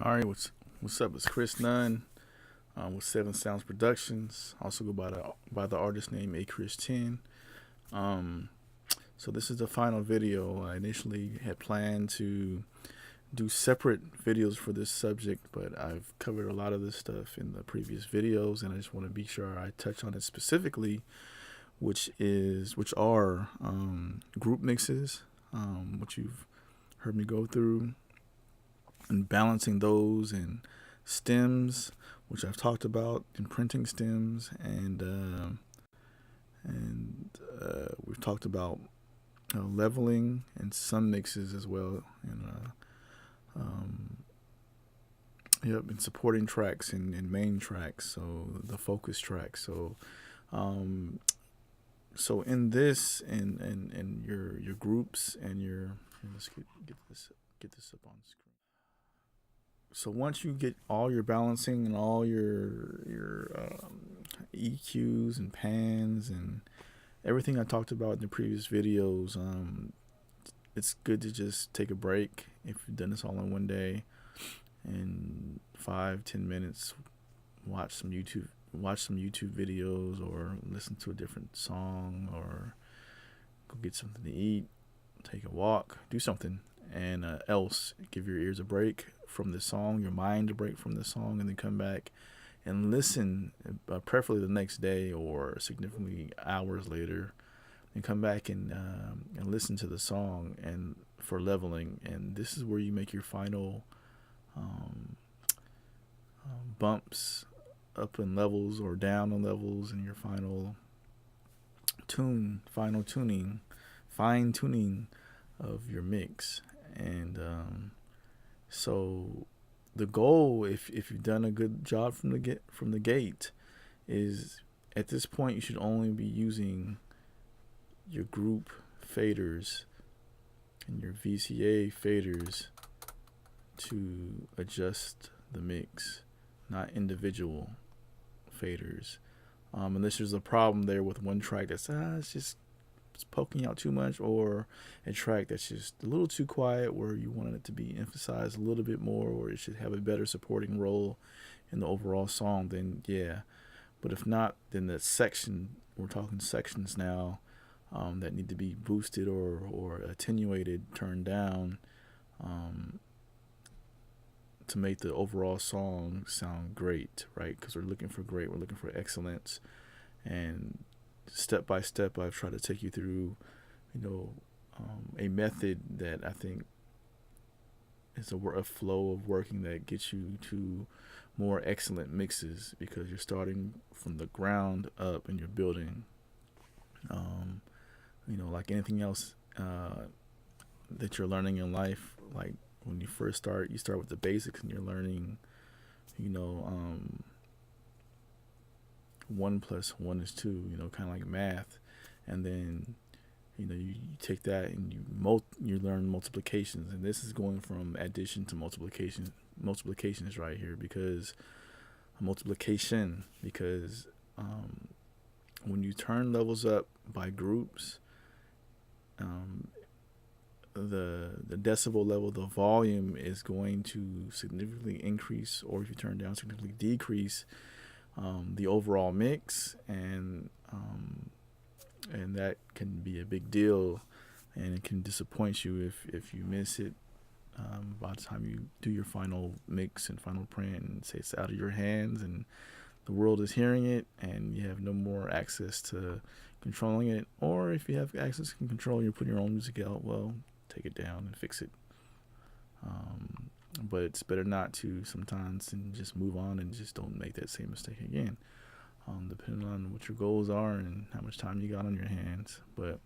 All right, what's up? It's Chris Nunn with Seven Sounds Productions. Also go by the artist name A Chris 10. Um, so this is the final video. I initially had planned to do separate videos for this subject, but I've covered a lot of this stuff in the previous videos, and I just want to be sure I touch on it specifically, which are group mixes, which you've heard me go through, and balancing those, and stems, which I've talked about, and printing stems, and we've talked about leveling and some mixes as well, and and supporting tracks and main tracks, so the focus tracks. So in this and your groups and your let's get this up on screen. So once you get all your balancing and all your EQs and pans and everything I talked about in the previous videos, it's good to just take a break if you've done this all in one day, and 5-10 minutes, watch some YouTube videos, or listen to a different song, or go get something to eat, take a walk, do something, and else give your ears a break from the song, your mind a break from the song, and then come back and listen, preferably the next day or significantly hours later, and come back and listen to the song and for leveling. And this is where you make your final bumps up in levels or down in levels, and your final fine tuning of your mix. And so the goal, if you've done a good job from the gate, is at this point you should only be using your group faders and your VCA faders to adjust the mix, not individual faders, unless there's a problem there with one track that's it's poking out too much, or a track that's just a little too quiet where you want it to be emphasized a little bit more, or it should have a better supporting role in the overall song, then yeah. But if not, then the section, we're talking sections now, that need to be boosted or attenuated, turned down, to make the overall song sound great, right? Because we're looking for excellence. And step by step, I've tried to take you through, a method that I think is a flow of working that gets you to more excellent mixes, because you're starting from the ground up and you're building. Like anything else that you're learning in life, like when you first start, you start with the basics, and you're learning, 1 + 1 is 2, kind of like math. And then, you take that and you learn multiplications. And this is going from addition to multiplication. Multiplication is right here, because when you turn levels up by groups, the decibel level, the volume is going to significantly increase, or if you turn down, significantly decrease the overall mix, and that can be a big deal, and it can disappoint you if you miss it by the time you do your final mix and final print, and say it's out of your hands and the world is hearing it, and you have no more access to controlling it. Or if you have access and control, you're putting your own music out, well, take it down and fix it. But it's better not to sometimes, and just move on and just don't make that same mistake again, depending on what your goals are and how much time you got on your hands. But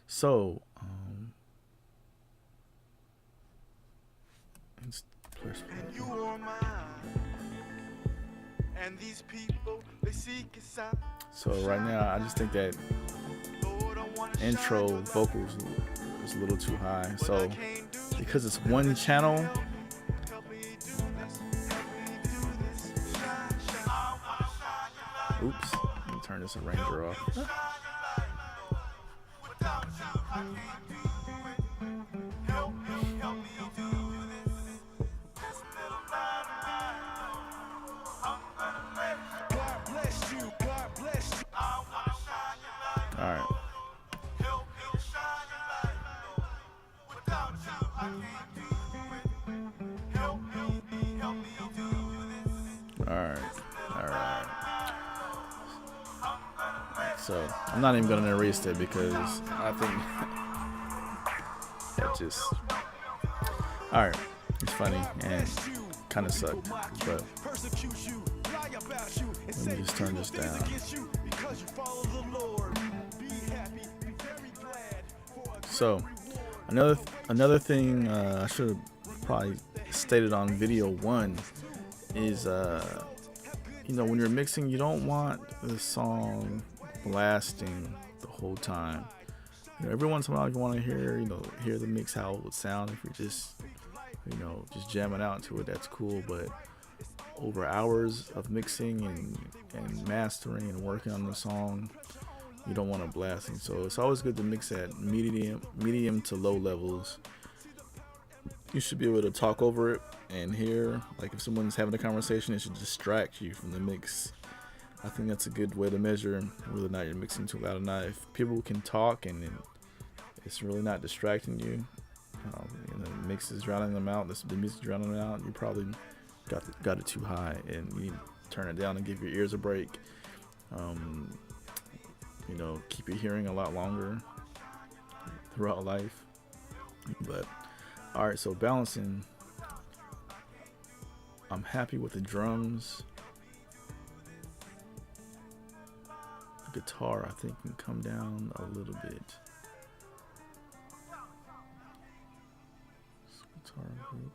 so and you are mine, and these people, they seek a sign. So right now, I just think that intro vocals is a little too high. So because it's one channel, oops, let me turn this arranger off. So I'm not even gonna erase that because I think that just alright. It's funny and kind of sucked, but let me just turn this down. So another thing I should have probably stated on video 1 is when you're mixing, you don't want the song blasting the whole time. Every once in a while you want to hear the mix, how it would sound. If you're just jamming out to it, that's cool. But over hours of mixing and mastering and working on the song, you don't want it blasting. So it's always good to mix at medium to low levels. You should be able to talk over it and hear, like if someone's having a conversation, it should distract you from the mix. I think that's a good way to measure whether or not you're mixing too loud or not. If people can talk and it's really not distracting you, the mix is drowning them out. The music is drowning them out. You probably got it too high, and you need to turn it down and give your ears a break. Keep your hearing a lot longer throughout life. But all right, so balancing. I'm happy with the drums. The guitar, I think, can come down a little bit. Guitar group.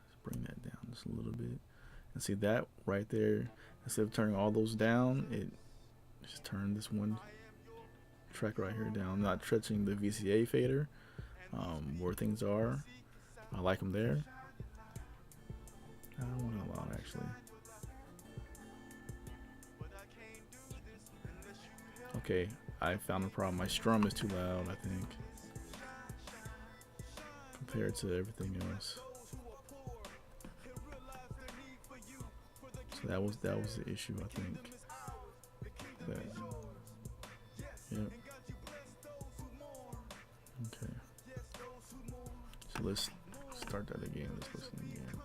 Let's bring that down just a little bit. And see that right there, instead of turning all those down, it just turned this one track right here down. I'm not touching the VCA fader where things are. I like them there. I don't want it loud, actually. Okay, I found a problem. My strum is too loud, I think, compared to everything else. So that was the issue, I think. Yep. Okay. So let's start that again. Let's listen again.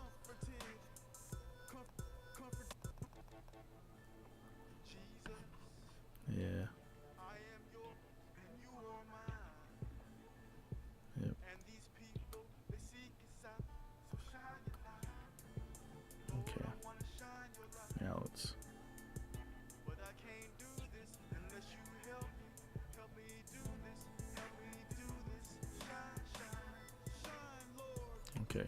Yeah. Yep. Okay. Now let's. Okay.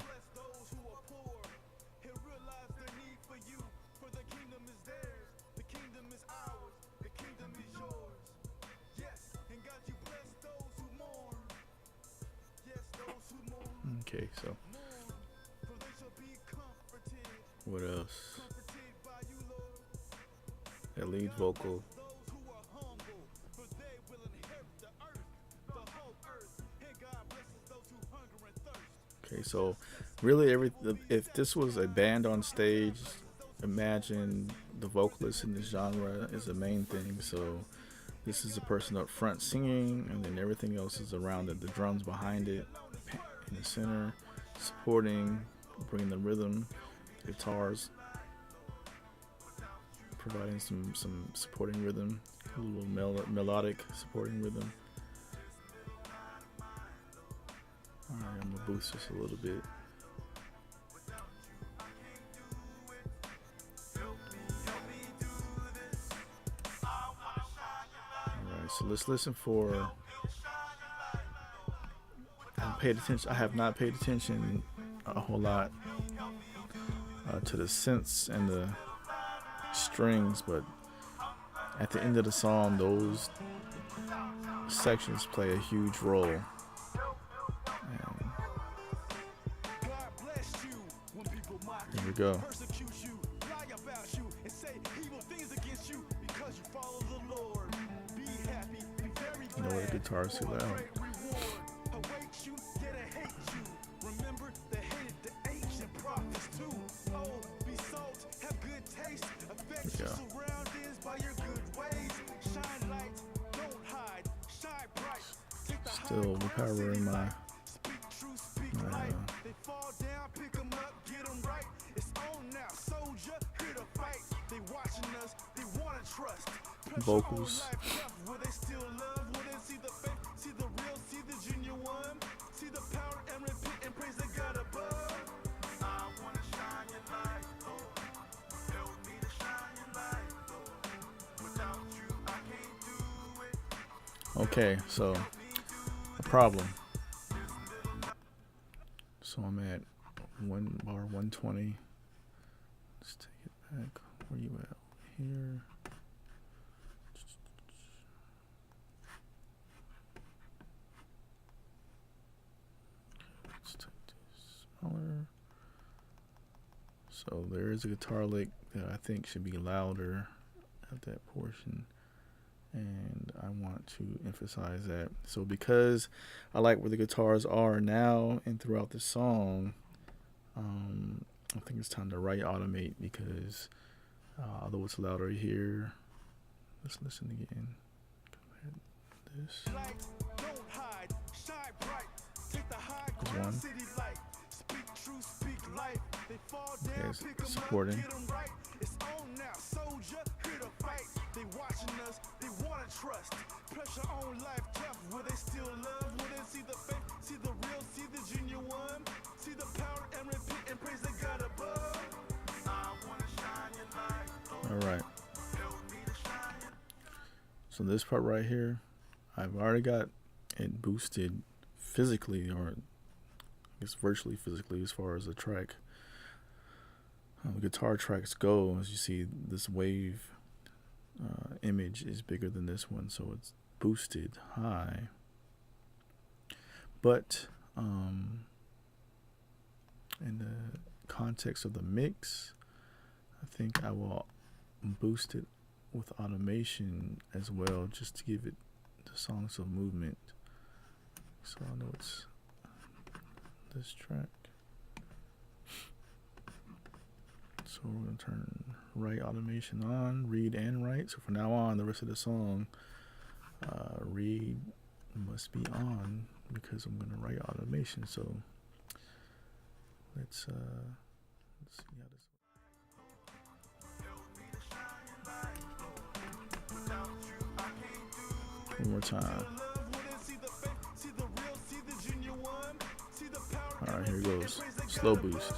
Okay, so what else? That lead vocal. Okay, so really if this was a band on stage, imagine the vocalist in this genre is the main thing. So this is the person up front singing, and then everything else is around it. The drums behind it, in the center, supporting, bringing the rhythm, guitars, providing some supporting rhythm, a little melodic supporting rhythm. Alright, I'm gonna boost this a little bit. Alright, so let's listen for. I have not paid attention a whole lot to the synths and the strings, but at the end of the song, those sections play a huge role. And here we go. The guitar is too loud. Still recovering my vocals. Okay, so a problem. So I'm at 1:120. Let's take it back. Where you at? Here. Let's take this smaller. So there is a guitar lick that I think should be louder at that portion, and I want to emphasize that. So because I like where the guitars are now and throughout the song, I think it's time to right automate, because although it's louder here, let's listen again. This is one. Okay, it's supporting. All right. So this part right here, I've already got it boosted physically, or I guess virtually physically, as far as the track, guitar tracks go. As you see, this wave image is bigger than this one, so it's boosted high. But in the context of the mix, I think I will boost it with automation as well, just to give it the song some movement. So I know it's this track. So we're going to turn right automation on, read and write. So from now on, the rest of the song, read must be on, because I'm going to write automation. So let's see how this. One more time. All right, here it goes. Slow boost.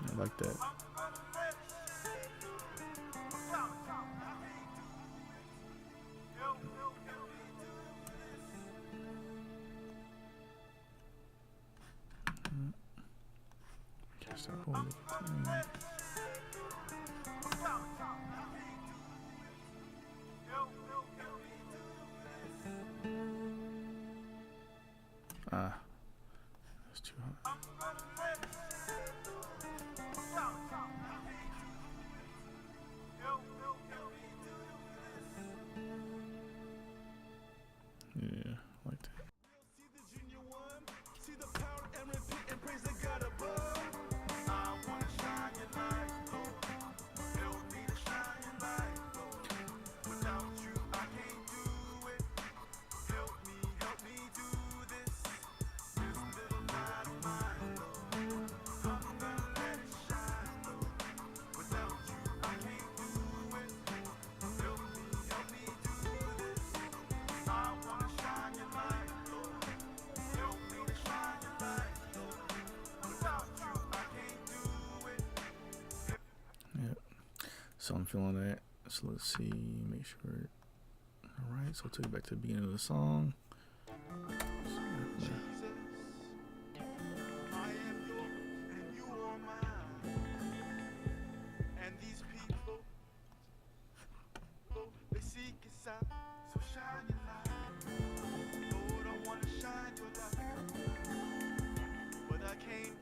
I like that. That's too high. Yeah, I like that. So I'm feeling that. So let's see, make sure. All right, so I'll take it back to the beginning of the song. But I can't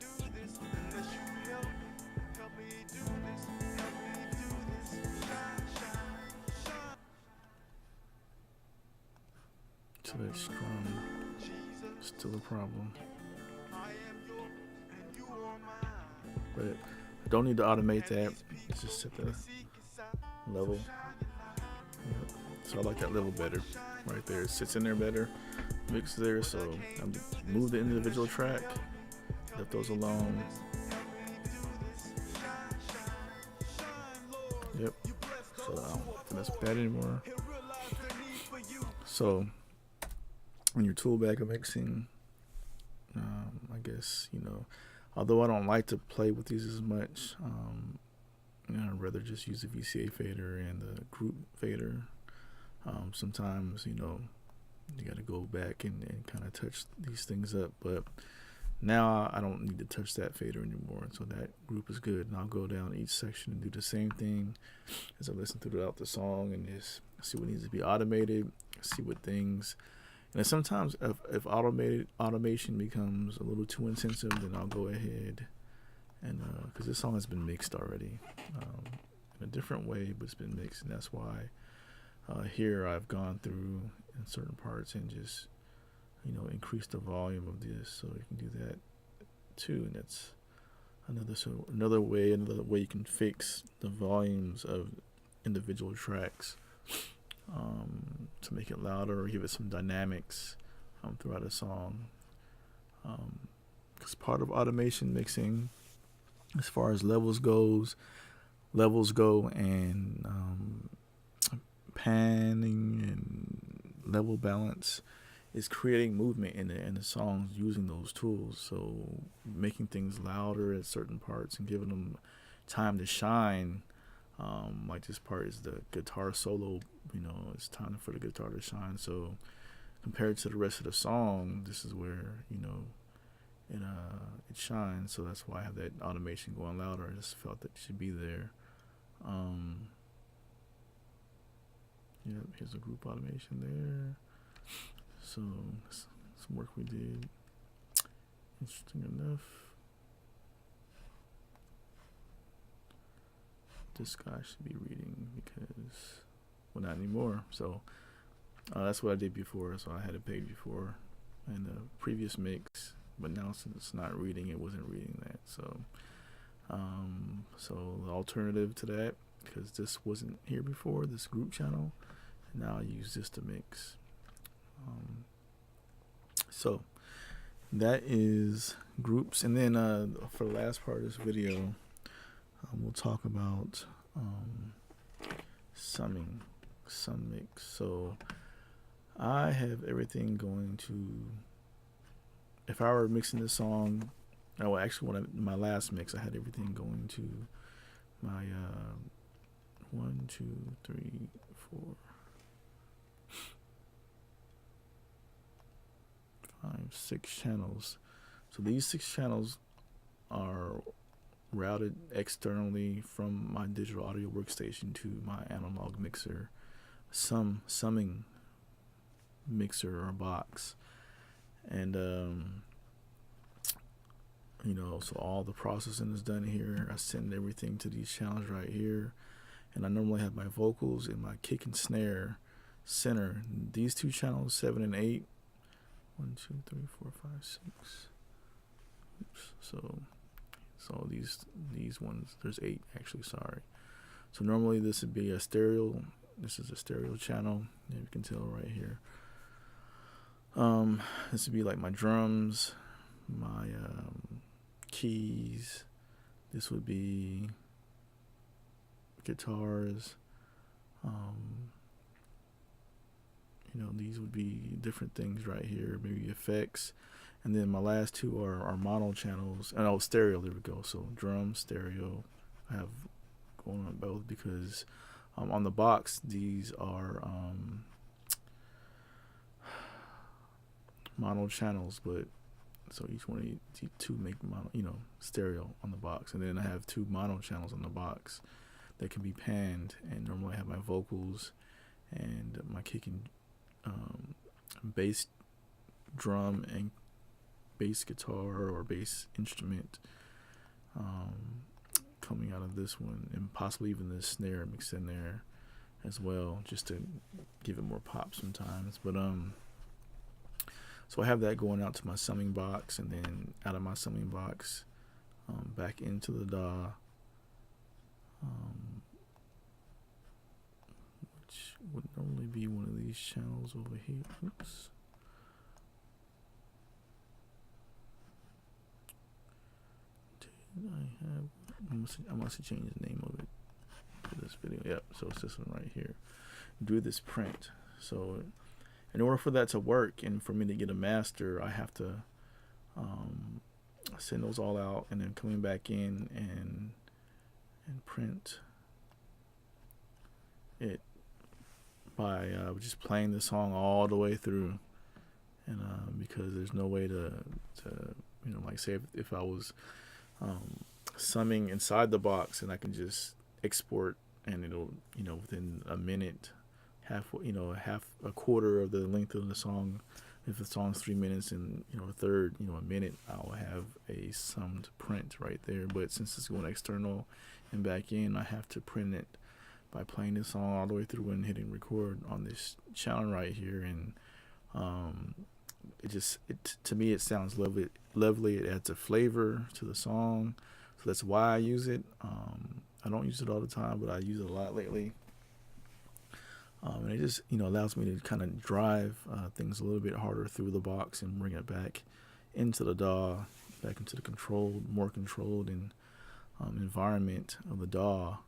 that strum still a problem. But I don't need to automate that. It's just set the level. Yep. So I like that level better. Right there. It sits in there better. Mix there. So I move the individual track. Left those alone. Yep. So I don't think that's bad anymore. So when your tool bag of mixing, I guess, although I don't like to play with these as much, I'd rather just use the VCA fader and the group fader. Sometimes, you got to go back and kind of touch these things up. But now I don't need to touch that fader anymore. So that group is good. And I'll go down each section and do the same thing as I listen throughout the song and just see what needs to be automated, see what things. And sometimes if automation becomes a little too intensive, then I'll go ahead and, because this song has been mixed already in a different way, but it's been mixed. And that's why here I've gone through in certain parts and just, increase the volume of this. So you can do that too. And that's another way you can fix the volumes of individual tracks. To make it louder or give it some dynamics throughout a song. Because part of automation mixing, as far as levels go, and panning and level balance, is creating movement in the songs using those tools. So making things louder at certain parts and giving them time to shine. Like this part is the guitar solo, it's time for the guitar to shine. So compared to the rest of the song, this is where, it shines. So that's why I have that automation going louder. I just felt that it should be there. Here's a group automation there. So some work we did. Interesting enough. This guy should be reading because, well, not anymore. So that's what I did before. So I had it paid before in the previous mix, but now since it's not reading, it wasn't reading that. So, so the alternative to that, because this wasn't here before, this group channel, and now I use this to mix. So that is groups, and then for the last part of this video. We'll talk about sum mix. So I have everything going to, if I were mixing this song, actually my last mix, I had everything going to my 1, 2, 3, 4, 5, 6 channels. So these 6 channels are routed externally from my digital audio workstation to my analog mixer, summing mixer or box. And so all the processing is done here. I send everything to these channels right here, and I normally have my vocals and my kick and snare center. These 2 channels, 7 and 8. 1, 2, 3, 4, 5, 6. Oops. So these ones, there's 8 actually, sorry. So normally this would be a stereo. This is a stereo channel. You can tell right here. This would be like my drums, my keys. This would be guitars. These would be different things right here, maybe effects. And then my last 2 are mono channels. And stereo, there we go. So drum, stereo, I have going on both because on the box, these are mono channels, but so each one of these 2 make mono, stereo on the box. And then I have 2 mono channels on the box that can be panned. And normally I have my vocals and my kick and bass, drum, and bass guitar or bass instrument coming out of this one, and possibly even the snare mixed in there as well, just to give it more pop sometimes. But So I have that going out to my summing box, and then out of my summing box, back into the DAW, which would normally be one of these channels over here. Oops. I must have changed the name of it for this video. Yep, so it's this one right here. Do this print. So in order for that to work and for me to get a master, I have to send those all out, and then coming back in and print it by just playing the song all the way through. And because there's no way to you know, like say if I was summing inside the box, and I can just export, and it'll, you know, within a minute, half a quarter of the length of the song. If the song's 3 minutes and, you know, a third, you know, a minute, I'll have a summed print right there. But since it's going external and back in, I have to print it by playing this song all the way through and hitting record on this channel right here. And to me, it sounds lovely. It adds a flavor to the song, so that's why I use it. I don't use it all the time, but I use it a lot lately. And it just, you know, allows me to kind of drive things a little bit harder through the box and bring it back into the DAW, back into the more controlled and environment of the DAW.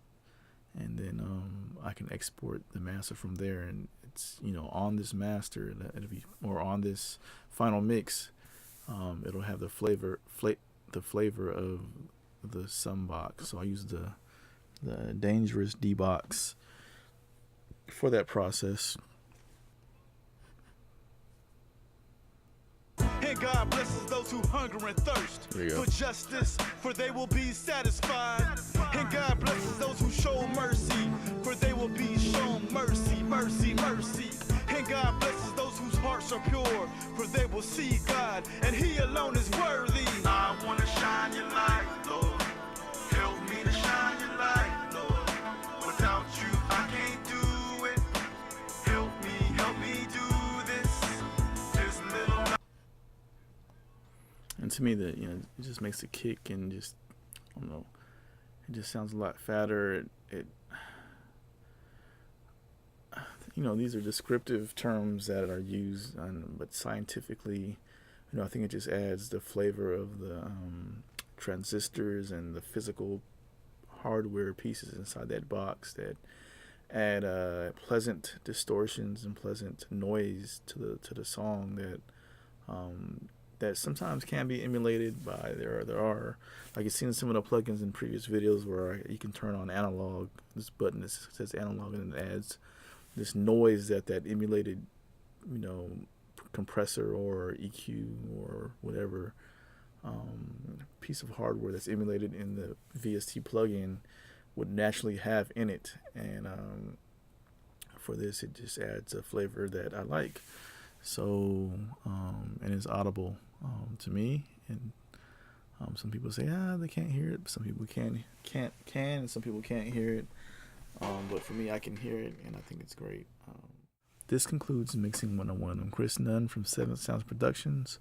And then I can export the master from there, and it's, you know, on this master, or on this final mix, it'll have the flavor of the sum box. So I use the Dangerous D box for that process. And God blesses those who hunger and thirst for justice, for they will be satisfied. And God blesses those who show mercy, for they will be shown mercy, mercy, mercy. And God blesses those whose hearts are pure, for they will see God, and He alone is worthy. I want to shine your light, Lord. Help me to shine your light, Lord. Without you, I can't do it. Help me do this little. And to me, that, you know, it just makes a kick, and just, I don't know, it just sounds a lot fatter. It you know, these are descriptive terms that are used, but scientifically, you know, I think it just adds the flavor of the transistors and the physical hardware pieces inside that box that add pleasant distortions and pleasant noise to the song that sometimes can be emulated by there are, like you've seen some of the plugins in previous videos where you can turn on analog, this button that says analog, and it adds this noise that emulated, you know, compressor or EQ or whatever piece of hardware that's emulated in the VST plugin would naturally have in it. And for this, it just adds a flavor that I like. So and it's audible to me, and some people say they can't hear it, some people can, and some people can't hear it, but for me, I can hear it, and I think it's great. This concludes Mixing 101. I'm Chris Nunn from Seventh Sounds Productions.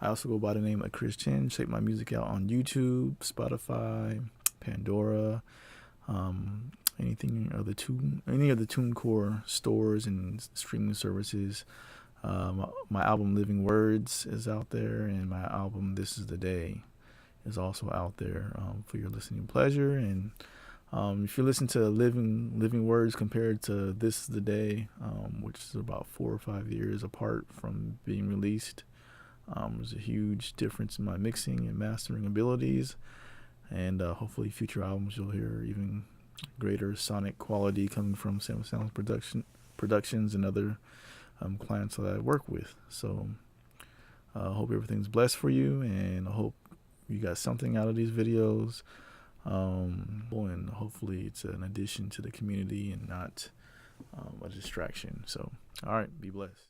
I also go by the name of Chris Chen. Check my music out on YouTube, Spotify, Pandora, any of the TuneCore stores and streaming services. My album Living Words is out there, and my album This Is the Day is also out there for your listening pleasure. And if you listen to Living Words compared to This Is the Day, which is about 4 or 5 years apart from being released, there's a huge difference in my mixing and mastering abilities, and hopefully future albums you'll hear even greater sonic quality coming from Seventh Sounds Productions and other clients that I work with. So I hope everything's blessed for you, and I hope you got something out of these videos, and hopefully it's an addition to the community and not a distraction. So all right, be blessed.